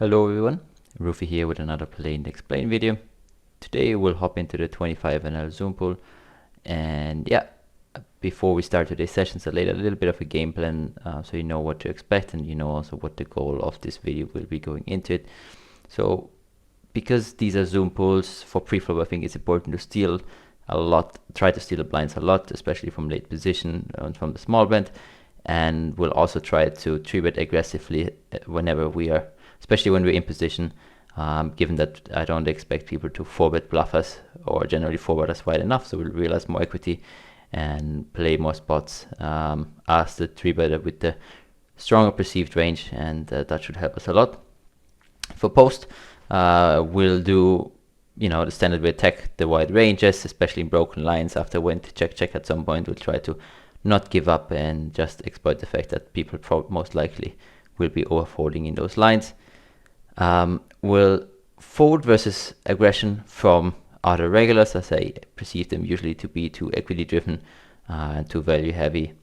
Hello everyone, Rufy here with another play and explain video. Today we'll hop into the 25NL Zoom pool, and yeah, before we start today's sessions I laid a little bit of a game plan so you know what to expect, and you know also what the goal of this video will be going into it. So because these are Zoom pools for pre-flop, I think it's important to steal a lot, try to steal the blinds a lot, especially from late position and from the small blind, and we'll also try to 3-bet aggressively whenever we are, especially when we're in position, given that I don't expect people to 4-bet bluff us or generally 4-bet us wide enough, so we'll realize more equity and play more spots as the 3-better with the stronger perceived range, and that should help us a lot. For post, we'll do, you know, the standard. We attack the wide ranges, especially in broken lines. After went check at some point, we'll try to not give up and just exploit the fact that people most likely will be overfolding in those lines. We'll fold versus aggression from other regulars, as I perceive them usually to be too equity driven and too value heavy,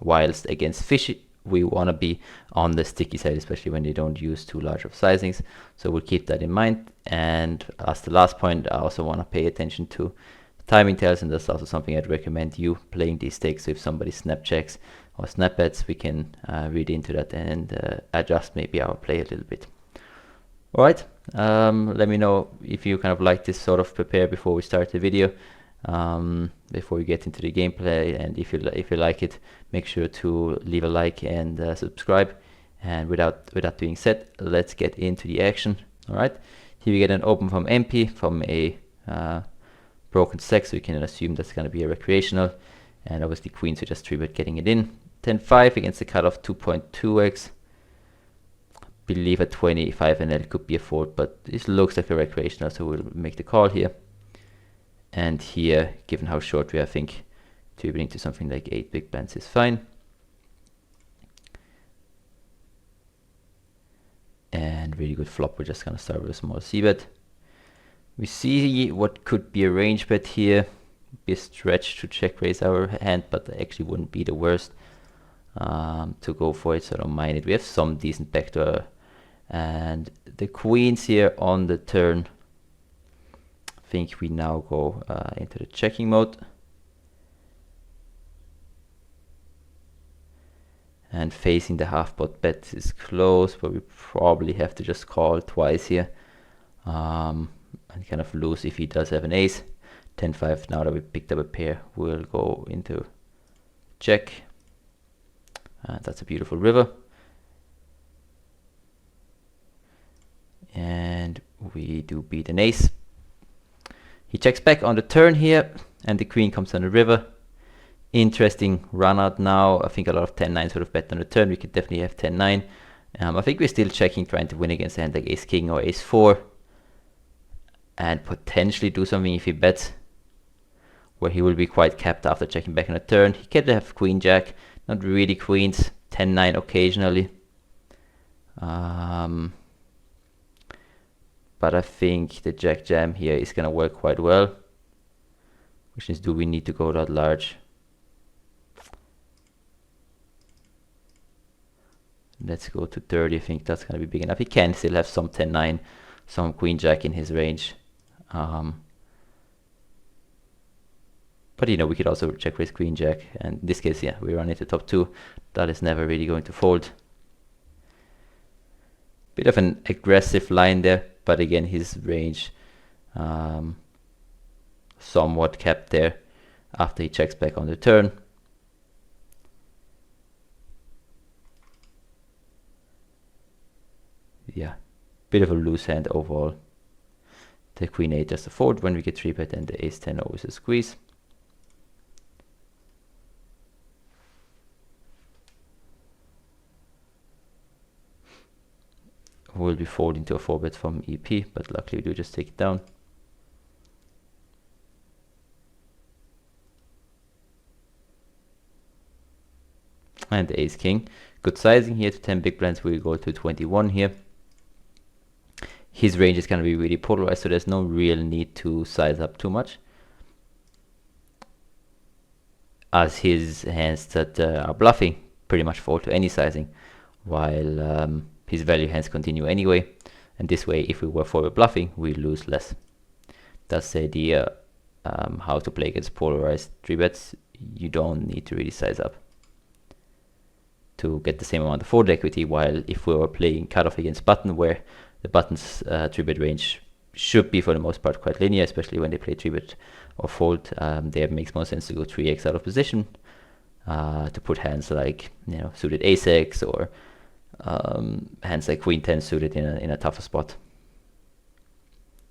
whilst against fish we want to be on the sticky side, especially when they don't use too large of sizings. So we'll keep that in mind. And as the last point, I also want to pay attention to timing tells, and that's also something I'd recommend you playing these stakes. So if somebody snap checks or snap bets, we can read into that and adjust maybe our play a little bit. All right, let me know if you kind of like this sort of prepare before we start the video, before we get into the gameplay, and if you like it, make sure to leave a like and subscribe. And without being said, let's get into the action. All right, here we get an open from MP from a broken stack, so we can assume that's going to be a recreational, and obviously queens are just 3-bet getting it in. 10-5 against the cutoff 2.2x. Believe a 25 NL could be a fold, but this looks like a recreational, so we'll make the call here. And here, given how short we are, I think 3-betting to something like 8 big blinds is fine. And really good flop, we're just gonna start with a small c-bet. We see what could be a range bet here. Be a stretch to check raise our hand, but actually wouldn't be the worst to go for it, so I don't mind it. We have some decent backdoor, and the queens here on the turn. I think we now go into the checking mode. And facing the half pot bet is close, but we probably have to just call twice here. And kind of lose if he does have an ace. 10-5, now that we picked up a pair, we'll go into check. That's a beautiful river. And we do beat an ace. He checks back on the turn here, and the queen comes on the river. Interesting run out now. I think a lot of 10-9s would have bet on the turn. We could definitely have 10-9. I think we're still checking, trying to win against a hand like ace-king or ace-4. And potentially do something if he bets, where he will be quite capped after checking back on the turn. He can have queen-jack, not really queens, 10-9 occasionally. But I think the jack jam here is going to work quite well. Which is, do we need to go that large? Let's go to 30. I think that's going to be big enough. He can still have some 10-9, some queen-jack in his range. But you know, we could also check raise queen-jack. And in this case, yeah, we run into top 2. That is never really going to fold. Bit of an aggressive line there. But again, his range somewhat kept there after he checks back on the turn. Yeah, bit of a loose hand overall. The queen 8 just a fold when we get 3-bet, and the ace 10 always a squeeze. Will be folding to a 4-bet from EP, but luckily we do just take it down. And the ace king, good sizing here to 10 big blinds. We go to 21 here. His range is going to be really polarized, so there's no real need to size up too much, as his hands that are bluffing pretty much fold to any sizing, while his value hands continue anyway, and this way if we were forward bluffing we lose less. That's the idea. How to play against polarized 3-bets. You don't need to really size up to get the same amount of fold equity, while if we were playing cutoff against button, where the button's 3-bet range should be for the most part quite linear, especially when they play 3-bet or fold, there it makes more sense to go 3x out of position, to put hands like, you know, suited ace-x, or hands like queen 10 suited in a tougher spot.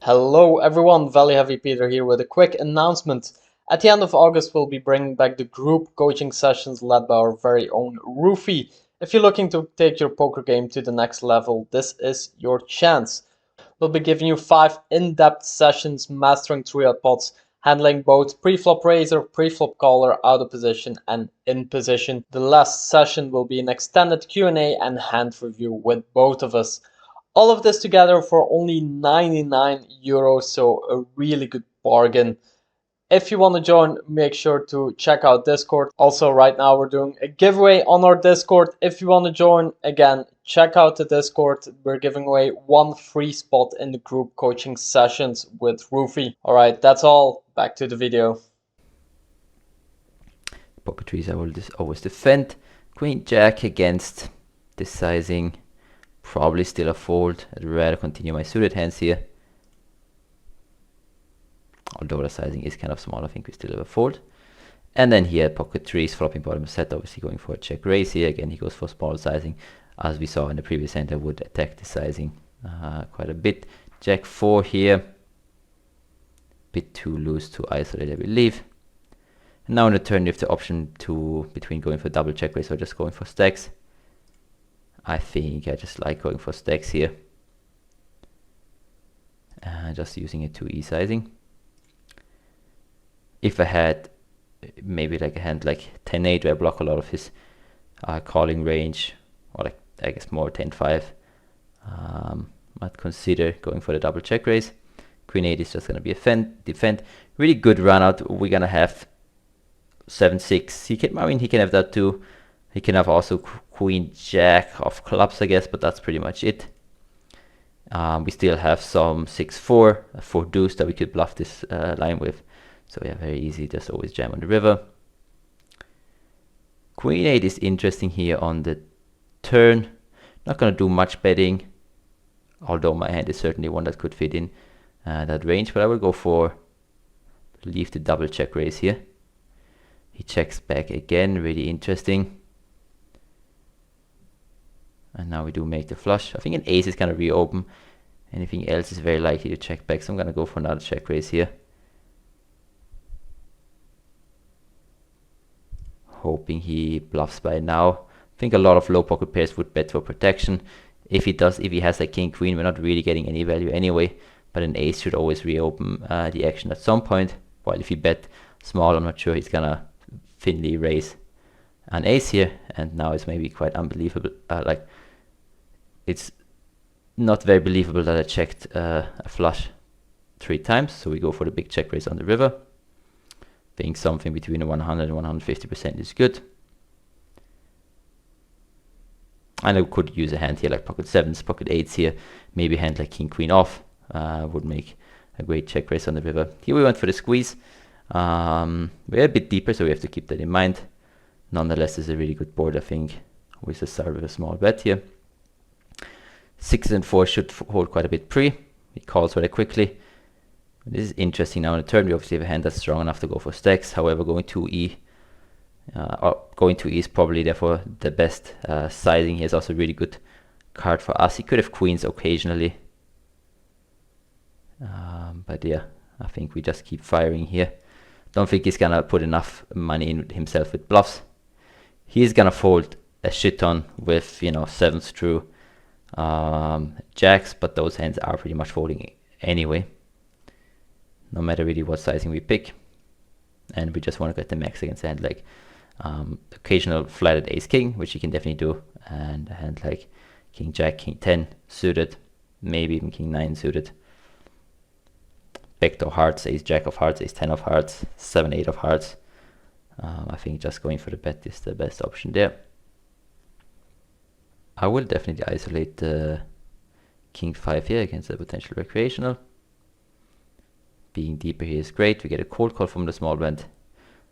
Hello everyone, ValueHeavy Peter here with a quick announcement. At the end of August, we'll be bringing back the group coaching sessions led by our very own Roofy. If you're looking to take your poker game to the next level, this is your chance. We'll be giving you 5 in-depth sessions mastering 3-out pots, handling both pre-flop raiser, pre-flop caller, out of position and in position. The last session will be an extended Q&A and hand review with both of us. All of this together for only 99 euros, so a really good bargain. If you want to join, make sure to check out Discord. Also, right now we're doing a giveaway on our Discord. If you want to join, again, check out the Discord. We're giving away 1 free spot in the group coaching sessions with Roofy. Alright, that's all. Back to the video. Poker trees I will always defend. Queen Jack against this sizing. Probably still a fold. I'd rather continue my suited hands here. Although the sizing is kind of small, I think we still have a fold. And then here, pocket trees, flopping bottom set, obviously going for a check raise here. Again, he goes for small sizing. As we saw in the previous hand, I would attack the sizing quite a bit. Jack 4 here. Bit too loose to isolate, I believe. And now in the turn, you have the option between going for double check raise or just going for stacks. I think I just like going for stacks here. Just using a 2e sizing. If I had maybe like a hand like 10-8 where I block a lot of his calling range, or like I guess more 10-5, I'd consider going for the double check raise. Queen 8 is just going to be a defend. Really good run out. We're going to have 7-6. He can have that too. He can have also Queen Jack of clubs, I guess, but that's pretty much it. We still have some 6-4, a 4 deuce that we could bluff this line with. So yeah, very easy, just always jam on the river. Queen 8 is interesting here on the turn. Not going to do much betting, although my hand is certainly one that could fit in that range, but I will go for, leave the double check raise here. He checks back again, really interesting. And now we do make the flush. I think an ace is going to reopen. Anything else is very likely to check back, so I'm going to go for another check raise here. Hoping he bluffs by now. I think a lot of low pocket pairs would bet for protection. If he has like king queen, we're not really getting any value anyway, but an ace should always reopen the action at some point. While if he bet small, I'm not sure he's gonna thinly raise an ace here, and now it's maybe quite unbelievable. Like it's not very believable that I checked a flush 3 times, so we go for the big check raise on the river. Think something between 100 and 150% is good. And I could use a hand here like pocket 7s, pocket 8s here. Maybe a hand like king queen off would make a great check raise on the river. Here we went for the squeeze. We're a bit deeper, so we have to keep that in mind. Nonetheless, this is a really good board, I think. We just start with a small bet here. 6 and 4 should hold quite a bit pre. He calls rather quickly. This is interesting. Now on the turn, we obviously have a hand that's strong enough to go for stacks. However, going 2e is probably therefore the best sizing. He has also a really good card for us. He could have queens occasionally. But yeah, I think we just keep firing here. Don't think he's gonna put enough money in himself with bluffs. He's gonna fold a shit ton with, you know, 7s through jacks, but those hands are pretty much folding anyway, no matter really what sizing we pick. And we just want to get the max against a hand like occasional flatted ace king, which you can definitely do, and a hand like king jack, king 10 suited, maybe even king 9 suited. Backdoor hearts, ace jack of hearts, ace 10 of hearts, 7 8 of hearts. I think just going for the bet is the best option there. I will definitely isolate the king 5 here against a potential recreational. Being deeper here is great. We get a cold call from the small blind.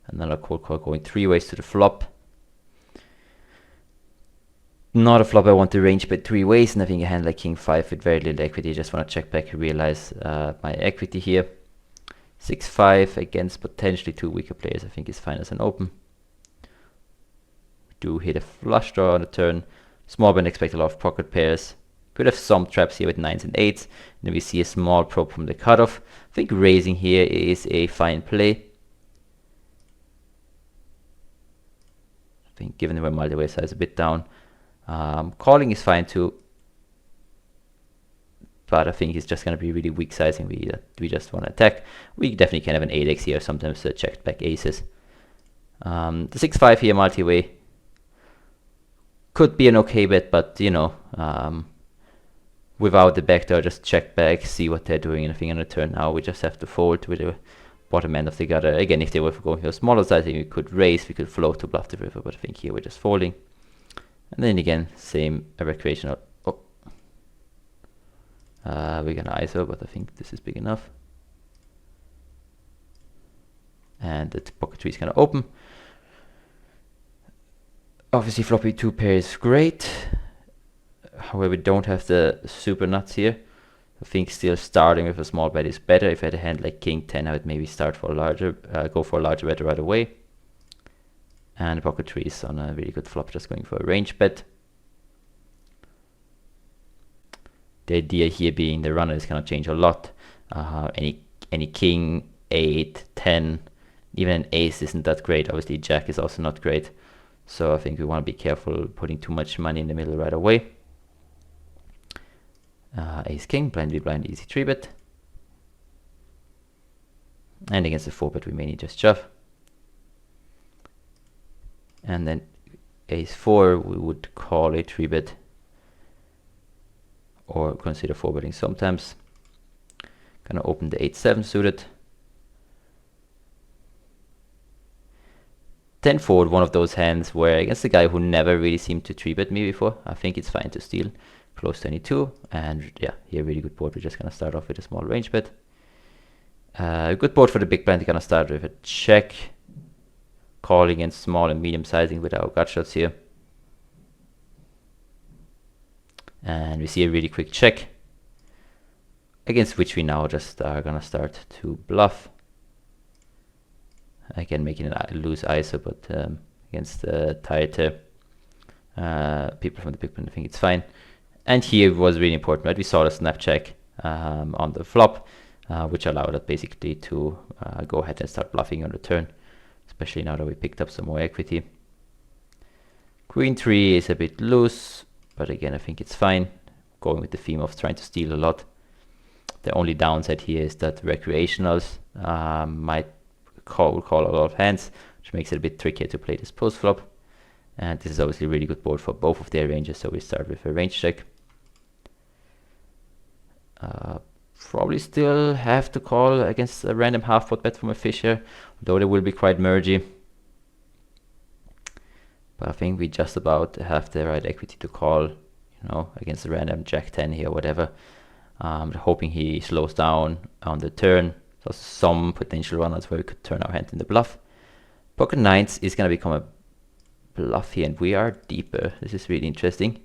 Another cold call going 3 ways to the flop. Not a flop I want to range bet 3 ways, and I think a hand like king 5 with very little equity. Just want to check back and realize my equity here. 6-5 against potentially 2 weaker players I think is fine as an open. We do hit a flush draw on the turn. Small blind expect a lot of pocket pairs. Could have some traps here with 9s and 8s. And then we see a small probe from the cutoff. I think raising here is a fine play. I think given the multiway size a bit down. Calling is fine too. But I think it's just going to be really weak sizing. We just want to attack. We definitely can have an 8x here, sometimes checked back aces. The 6-5 here multi-way could be an okay bet, but you know, without the backdoor, just check back, see what they're doing, and I think on the turn now we just have to fold with the bottom end of the gutter. Again, if they were going for a smaller size, I think we could raise, we could float to bluff the river, but I think here we're just folding. And then again, same recreational. We're gonna ISO, but I think this is big enough. And the pocket 3 is gonna open. Obviously floppy 2 pair is great. However, we don't have the super nuts here. I think still starting with a small bet is better. If I had a hand like king 10, I would maybe start for a larger, go for a larger bet right away. And pocket 3 is on a really good flop, just going for a range bet. The idea here being the runner is going to change a lot. Any king, 8, 10, even an ace isn't that great. Obviously jack is also not great. So I think we want to be careful putting too much money in the middle right away. Ace king, blind v blind, easy 3-bet. And against the 4-bet we mainly just shove. And then ace 4 we would call a 3-bet. Or consider 4-betting sometimes. Gonna open the 8-7 suited. 10 forward, one of those hands where against a guy who never really seemed to 3-bet me before, I think it's fine to steal. Close 22, and yeah, here really good board. We're just gonna start off with a small range bet. Good board for the big blind. We're gonna start with a check, calling against small and medium sizing with our gut shots here. And we see a really quick check, against which we now just are gonna start to bluff. Again, making a loose ISO, but against the tighter people from the big blind, I think it's fine. And here was really important, right? We saw the snap check on the flop, which allowed us basically to go ahead and start bluffing on the turn, especially now that we picked up some more equity. Queen 3 is a bit loose, but again, I think it's fine. Going with the theme of trying to steal a lot. The only downside here is that recreationals might call a lot of hands, which makes it a bit trickier to play this post flop. And this is obviously a really good board for both of their ranges, so we start with a range check. Probably still have to call against a random half-pot bet from a fisher, though they will be quite mergy. But I think we just about have the right equity to call, you know, against a random jack 10 here or whatever. Hoping he slows down on the turn. So some potential runners where we could turn our hand in the bluff. Pocket 9s is going to become a bluff here, and we are deeper. This is really interesting.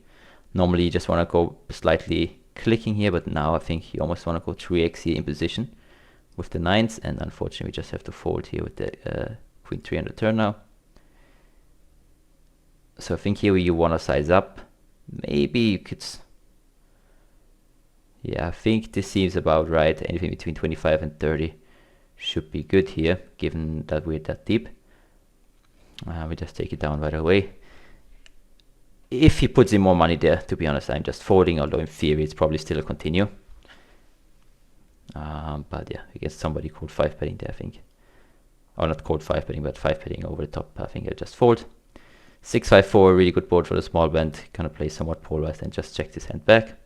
Normally you just want to go slightly clicking here, but now I think you almost want to go 3x here in position with the 9s, and unfortunately we just have to fold here with the queen 3 on the turn now. So I think here you want to size up. Maybe you could, yeah, I think this seems about right. Anything between 25 and 30 should be good here, given that we're that deep. We just take it down right away. If he puts in more money there, to be honest, I'm just folding, although in theory it's probably still a continue. But yeah, I guess somebody called 5-betting there, I think. Or not called 5-betting, but 5-betting over the top. I think I just fold. 6-5-4, really good board for the small blind. Gonna play somewhat polarized and just check this hand back.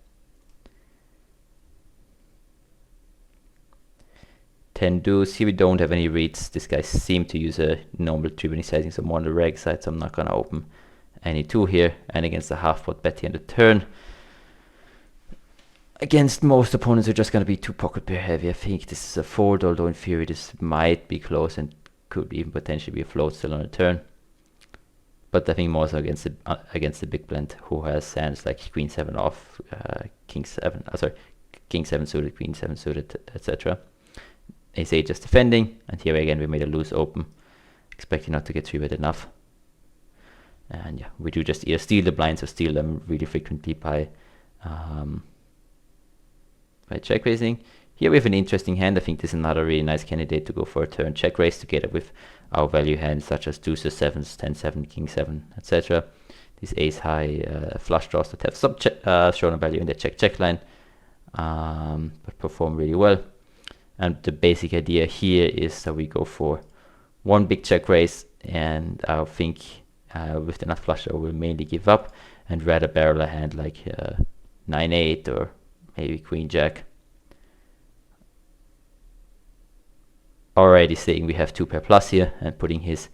10 deuce. Here we don't have any reads. This guy seemed to use a normal 3-betting sizing, so more on the reg side, so I'm not gonna open. any two here, and against the half pot bet here on the turn. Against most opponents, we're just going to be too pocket pair heavy. I think this is a fold, although in theory this might be close and could even potentially be a float still on the turn. But I think more so against the big blind, who has hands like queen 7 off, king 7 suited, queen 7 suited, etc. Ace 8 just defending, and here again we made a loose open, expecting not to get 3-bet enough. And yeah, we do just either steal the blinds or steal them really frequently by check raising. Here we have an interesting hand. I think this is another really nice candidate to go for a turn check raise together with our value hands such as deuces, sevens, 10-7, king 7, etc. These ace high flush draws that have some shown value in the check line, but perform really well. And the basic idea here is that we go for one big check raise, and I think with enough flush draw we'll mainly give up and rather barrel a hand like 9-8 or maybe queen jack. Already saying we have 2 pair plus here and putting his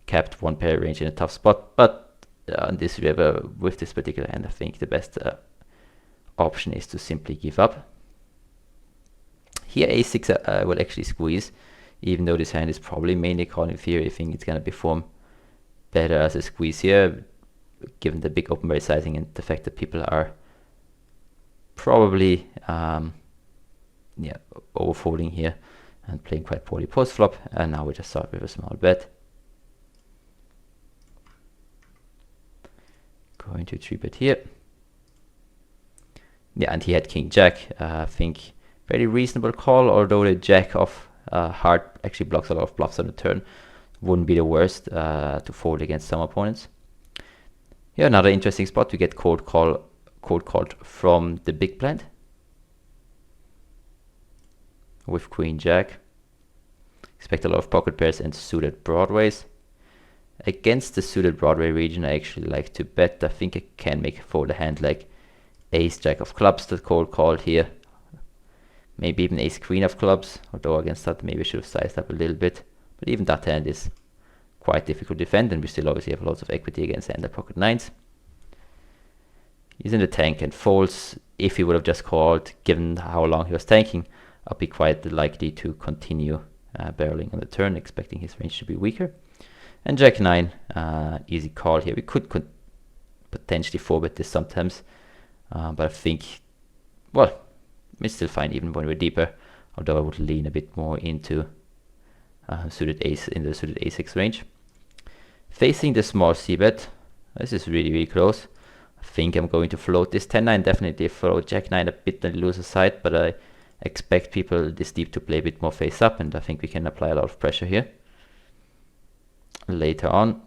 capped 1 pair range in a tough spot, but on this river with this particular hand I think the best option is to simply give up. Here a6 I would actually squeeze, even though this hand is probably mainly called in theory. I think it's going to perform better as a squeeze here, given the big open barrel sizing and the fact that people are probably overfolding here and playing quite poorly post flop. And now we just start with a small bet. Going to 3-bet here. Yeah, and he had king jack. I think very reasonable call, although the jack of heart actually blocks a lot of bluffs on the turn. Wouldn't be the worst to fold against some opponents. Here another interesting spot. We get cold called from the big blind with queen jack. Expect a lot of pocket pairs and suited broadways. Against the suited broadway region I actually like to bet. I think I can make fold a hand like ace jack of clubs that cold called here. Maybe even ace queen of clubs, although against that maybe I should have sized up a little bit. But even that hand is quite difficult to defend, and we still obviously have lots of equity against hand like pocket nines. He's in the tank and folds. If he would have just called, given how long he was tanking, I'd be quite likely to continue barreling on the turn, expecting his range to be weaker. And jack 9, easy call here. We could potentially 4-bet this sometimes, but I think, well, it's still fine even when we're deeper, although I would lean a bit more into suited ace in the suited a6 range. Facing the small c-bet, this is really close. I think I'm going to float this 10-9, definitely float jack 9 a bit on the loser side, but I expect people this deep to play a bit more face up, and I think we can apply a lot of pressure here. Later on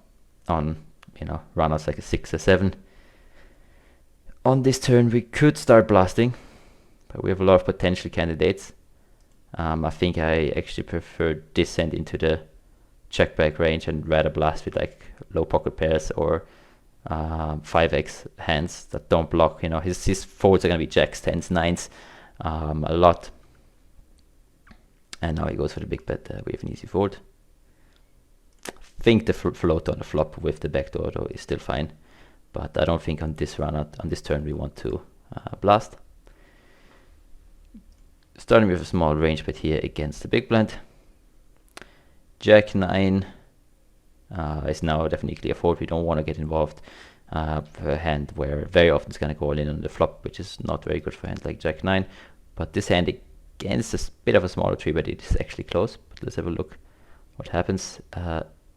runouts like a 6 or 7. On this turn we could start blasting, but we have a lot of potential candidates. I think I actually prefer this hand into the check back range and rather blast with like low pocket pairs or 5x hands that don't block. His folds are going to be jacks, 10s, 9s a lot. And now he goes for the big bet. We have an easy fold. I think the float on the flop with the backdoor though is still fine, but I don't think on this turn we want to blast. Starting with a small range bet here against the big blind. Jack 9 is now definitely a fold. We don't want to get involved for a hand where very often it's going to go all in on the flop, which is not very good for hands like Jack 9. But this hand against a bit of a smaller 3-bet, it is actually close. But let's have a look what happens.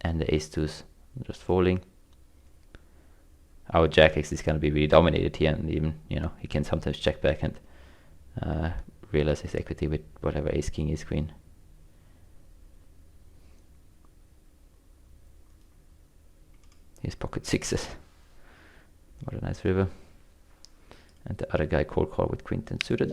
And the ace 2s just folding. Our jack X is going to be really dominated here, and even he can sometimes check back and realize his equity with whatever ace king, ace queen. His pocket 6s. What a nice river. And the other guy cold call with queen 10 suited.